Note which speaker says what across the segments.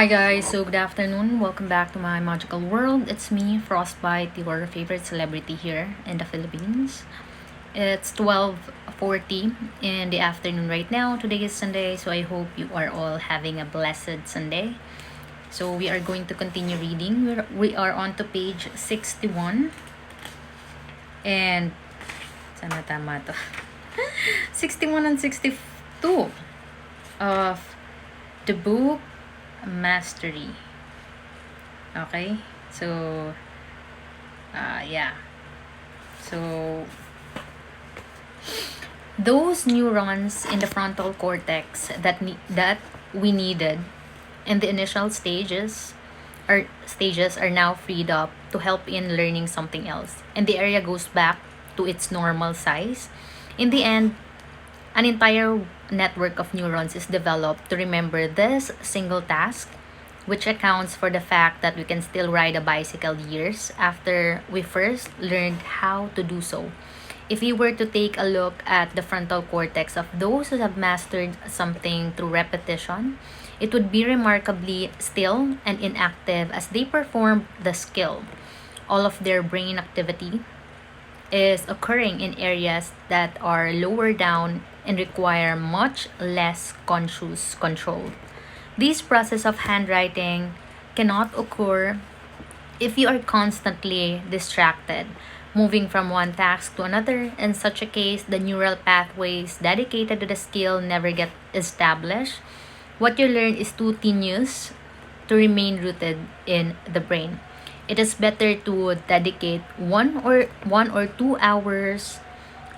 Speaker 1: Hi guys, so good afternoon. Welcome back to my magical world. It's me, Frostbite, your favorite celebrity here in the Philippines. It's 12:40 in the afternoon right now. Today is Sunday, so I hope you are all having a blessed Sunday. So we are going to continue reading. We are on to page 61 and sana tama to. 61 and 62 of the book Mastery. Okay, so yeah, so those neurons in the frontal cortex that we needed in the initial stages are now freed up to help in learning something else, and the area goes back to its normal size. In the end, an entire network of neurons is developed to remember this single task, which accounts for the fact that we can still ride a bicycle years after we first learned how to do so. If you were to take a look at the frontal cortex of those who have mastered something through repetition, it would be remarkably still and inactive as they perform the skill. All of their brain activity is occurring in areas that are lower down and require much less conscious control. This process of handwriting cannot occur if you are constantly distracted, moving from one task to another. In such a case, the neural pathways dedicated to the skill never get established. What you learn is too tenuous to remain rooted in the brain. It is better to dedicate 1 or 2 hours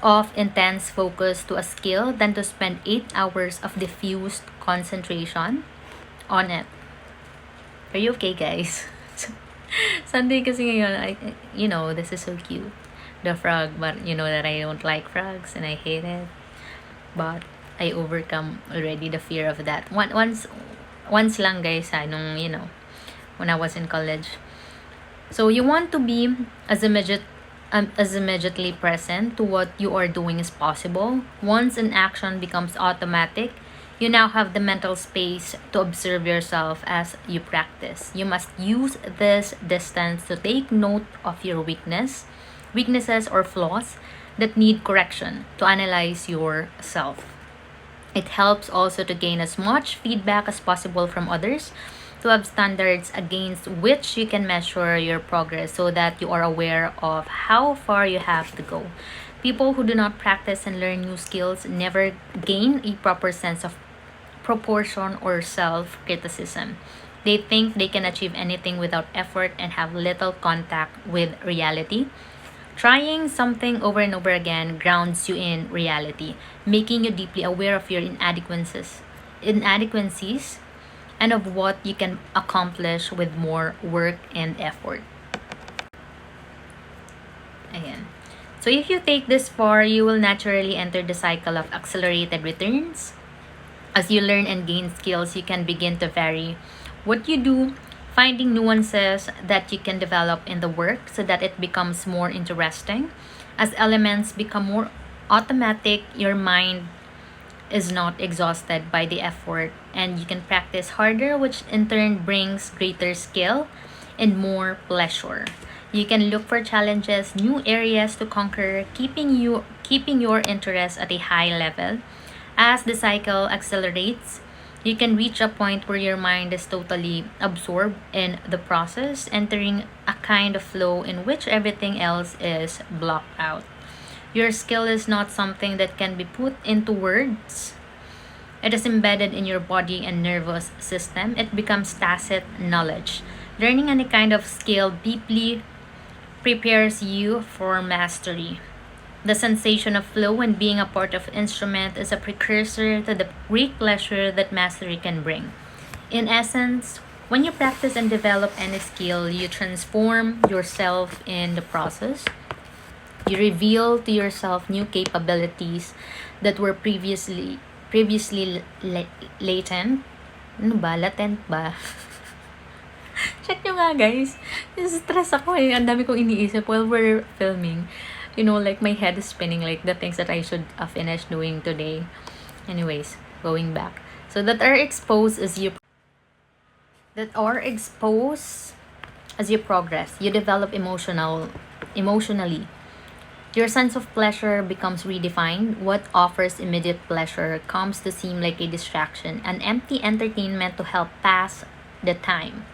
Speaker 1: of intense focus to a skill than to spend 8 hours of diffused concentration on it. Are you okay, guys? Sunday kasi ngayon, this is so cute. The frog, but you know that I don't like frogs and I hate it. But I overcome already the fear of that. Once lang guys, when I was in college. So you want to be as immediately present to what you are doing as possible. Once an action becomes automatic, you now have the mental space to observe yourself as you practice. You must use this distance to take note of your weaknesses or flaws that need correction, to analyze yourself. It helps also to gain as much feedback as possible from others, to have standards against which you can measure your progress so that you are aware of how far you have to go. People who do not practice and learn new skills never gain a proper sense of proportion or self criticism. They think they can achieve anything without effort and have little contact with reality. Trying something over and over again grounds you in reality, making you deeply aware of your inadequacies and of what you can accomplish with more work and effort. Ayan. So if you take this far, you will naturally enter the cycle of accelerated returns. As you learn and gain skills, you can begin to vary what you do, finding nuances that you can develop in the work so that it becomes more interesting. As elements become more automatic, your mind is not exhausted by the effort and you can practice harder, which in turn brings greater skill and more pleasure. You can look for challenges, new areas to conquer, keeping your interest at a high level. As the cycle accelerates, you can reach a point where your mind is totally absorbed in the process, entering a kind of flow in which everything else is blocked out. Your skill is not something that can be put into words. It is embedded in your body and nervous system. It becomes tacit knowledge. Learning any kind of skill deeply prepares you for mastery. The sensation of flow and being a part of instrument is a precursor to the great pleasure that mastery can bring. In essence, when you practice and develop any skill, you transform yourself in the process. You reveal to yourself new capabilities that were previously latent. Ano ba? Latent ba? Check nyo nga guys. Stress ako eh. Ang dami kong iniisip while we're filming. Like my head is spinning, like the things that I should finish doing today. Anyways, going back. So that are exposed as you that are exposed as you progress. You develop emotionally. Your sense of pleasure becomes redefined. What offers immediate pleasure comes to seem like a distraction, an empty entertainment to help pass the time.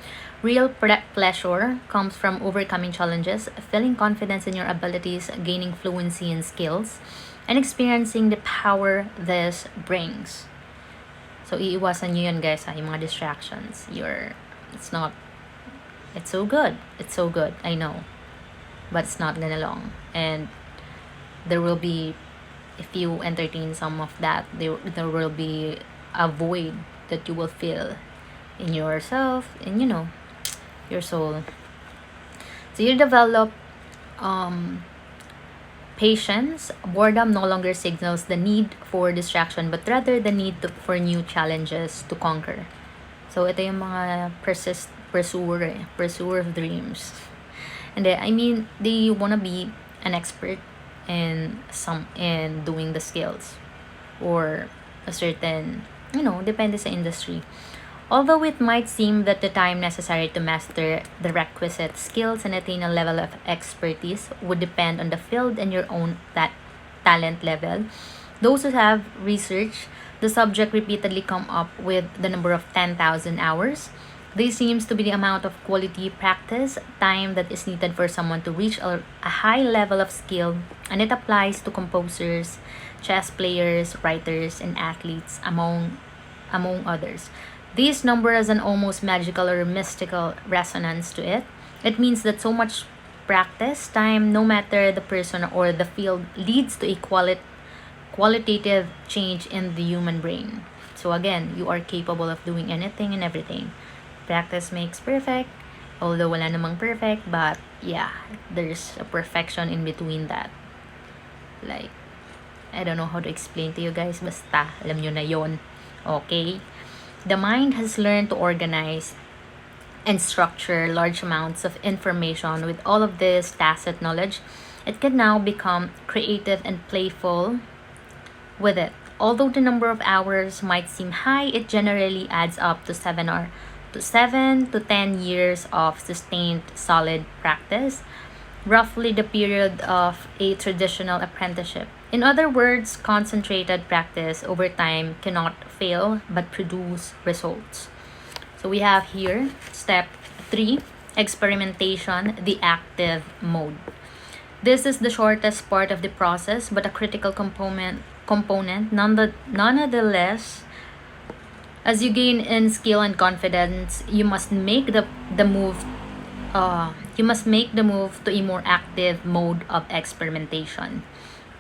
Speaker 1: Real pleasure comes from overcoming challenges, feeling confidence in your abilities, gaining fluency in skills, and experiencing the power this brings. So, iiwasan nyo yun, guys, ha, yung mga distractions. It's not, it's so good. It's so good, I know. But it's not gonna long. And there will be, if you entertain some of that, there will be a void that you will feel in yourself, and your soul. So you develop patience. Boredom no longer signals the need for distraction, but rather the need for new challenges to conquer. So ito yung mga pursuer of dreams. And I mean, they wanna be an expert in doing the skills, or a certain, depende sa industry. Although it might seem that the time necessary to master the requisite skills and attain a level of expertise would depend on the field and your own talent level, those who have researched the subject repeatedly come up with the number of 10,000 hours. This seems to be the amount of quality practice time that is needed for someone to reach a high level of skill, and it applies to composers, chess players, writers, and athletes, among others. This number has an almost magical or mystical resonance to it. It means that so much practice time, no matter the person or the field, leads to a qualitative change in the human brain. So again, you are capable of doing anything and everything. Practice makes perfect, although wala namang perfect, but yeah, there's a perfection in between that. Like, I don't know how to explain to you guys, basta alam nyo na yon. Okay? The mind has learned to organize and structure large amounts of information. With all of this tacit knowledge, it can now become creative and playful with it. Although the number of hours might seem high, it generally adds up to 7 to 10 years of sustained solid practice, roughly the period of a traditional apprenticeship. In other words, concentrated practice over time cannot fail but produce results. So we have here step 3, experimentation, the active mode. This is the shortest part of the process, but a critical component nonetheless. As you gain in skill and confidence, you must make the move. You must make the move to a more active mode of experimentation.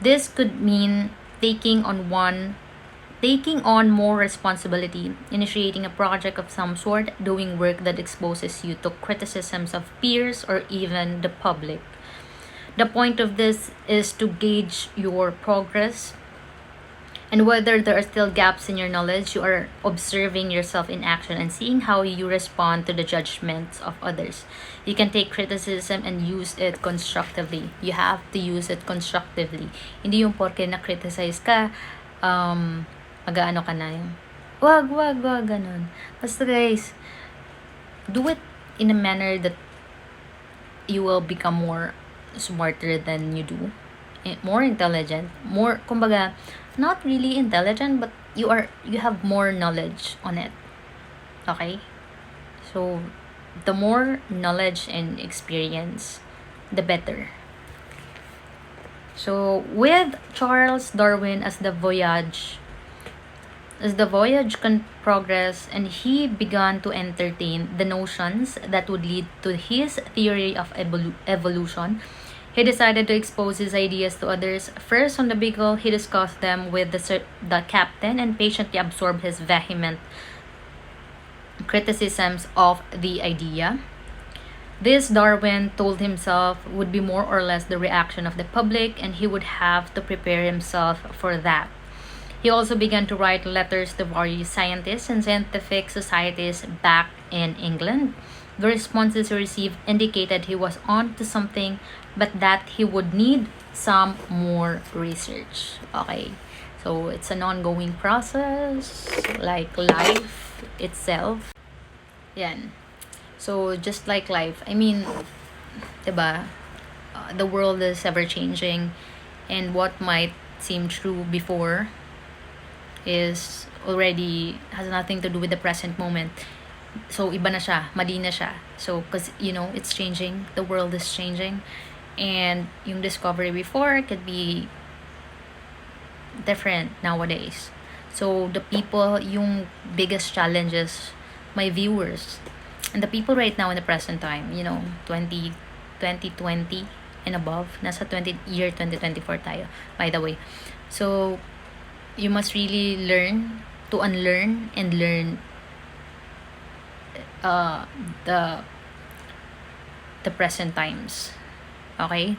Speaker 1: This could mean taking on more responsibility, initiating a project of some sort, doing work that exposes you to criticisms of peers or even the public. The point of this is to gauge your progress and whether there are still gaps in your knowledge. You are observing yourself in action and seeing how you respond to the judgments of others. You can take criticism and use it constructively. You have to use it constructively. Hindi yung porke na-criticize ka, mag-ano ka na yung, wag, ganun. Basta guys, do it in a manner that you will become more smarter than you do. More intelligent, more, kumbaga, not really intelligent, but you have more knowledge on it. Okay? So, the more knowledge and experience, the better. So, with Charles Darwin as the voyage can progress, and he began to entertain the notions that would lead to his theory of evolution, he decided to expose his ideas to others. First, on the Beagle, he discussed them with the captain and patiently absorbed his vehement criticisms of the idea. This, Darwin told himself, would be more or less the reaction of the public, and he would have to prepare himself for that. He also began to write letters to various scientists and scientific societies back in England. The responses he received indicated he was on to something, but that he would need some more research. Okay, so it's an ongoing process, like life itself. Yan. So, just like life, I mean, diba, the world is ever changing, and what might seem true before is already has nothing to do with the present moment. So, iba na siya, mali na siya. So, because, it's changing, the world is changing, and yung discovery before could be different nowadays. So, the people, yung biggest challenges, my viewers, and the people right now in the present time, 2020 and above, nasa 2024 tayo, by the way. So, you must really learn to unlearn and learn the present times. Okay?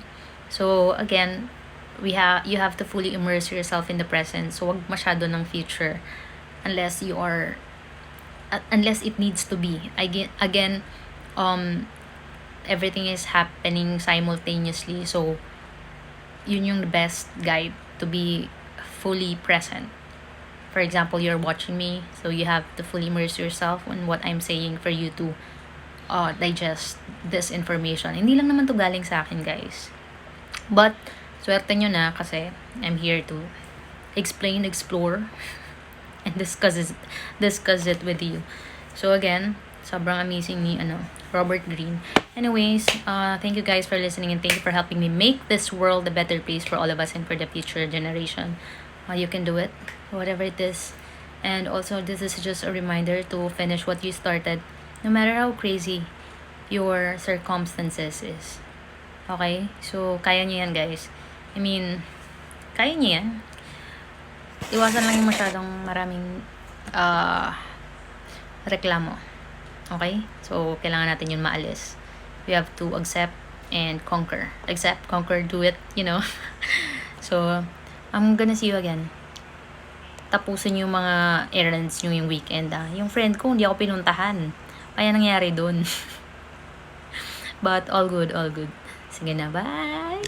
Speaker 1: So, again, you have to fully immerse yourself in the present. So, wag masyado ng future unless unless it needs to be. Again, everything is happening simultaneously. So, yun yung the best guide to be fully present. For example, you're watching me, so you have to fully immerse yourself in what I'm saying for you to digest this information. Hindi lang naman to galing sa akin, guys. But, swerte nyo na kasi I'm here to explain, explore, and discuss it with you. So again, sobrang amazing ni Robert Greene. Anyways, thank you guys for listening, and thank you for helping me make this world a better place for all of us and for the future generation. You can do it, whatever it is. And also, this is just a reminder to finish what you started, no matter how crazy your circumstances is. Okay? So, kaya nyo yan, guys. I mean, kaya nyo yan. Iwasan lang yung masyadong maraming reklamo. Okay? So, kailangan natin yun maalis. We have to accept and conquer. Accept, conquer, do it, So, I'm gonna see you again. Tapusin yung mga errands nyo yung weekend. Yung friend ko, hindi ako pinuntahan. Kaya nangyari dun. But all good, all good. Sige na, bye!